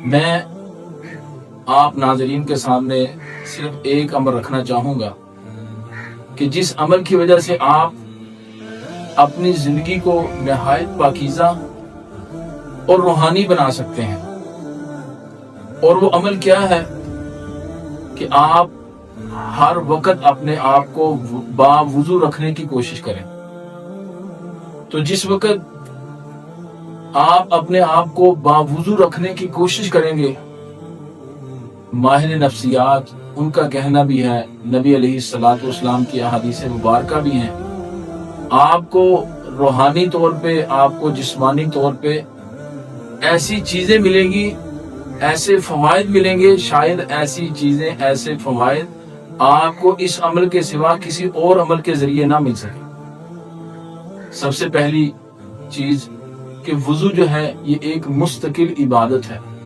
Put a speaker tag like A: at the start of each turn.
A: میں آپ ناظرین کے سامنے صرف ایک امر رکھنا چاہوں گا کہ جس عمل کی وجہ سے آپ اپنی زندگی کو نہایت پاکیزہ اور روحانی بنا سکتے ہیں، اور وہ عمل کیا ہے کہ آپ ہر وقت اپنے آپ کو باوضو رکھنے کی کوشش کریں۔ تو جس وقت آپ اپنے آپ کو باوضو رکھنے کی کوشش کریں گے، ماہر نفسیات ان کا کہنا بھی ہے، نبی علیہ الصلوۃ والسلام کی احادیث مبارکہ بھی ہیں، آپ کو روحانی طور پہ، آپ کو جسمانی طور پہ ایسی چیزیں ملیں گی، ایسے فوائد ملیں گے، شاید ایسی چیزیں، ایسے فوائد آپ کو اس عمل کے سوا کسی اور عمل کے ذریعے نہ مل سکے۔ سب سے پہلی چیز کہ وضو جو ہے یہ ایک مستقل عبادت ہے۔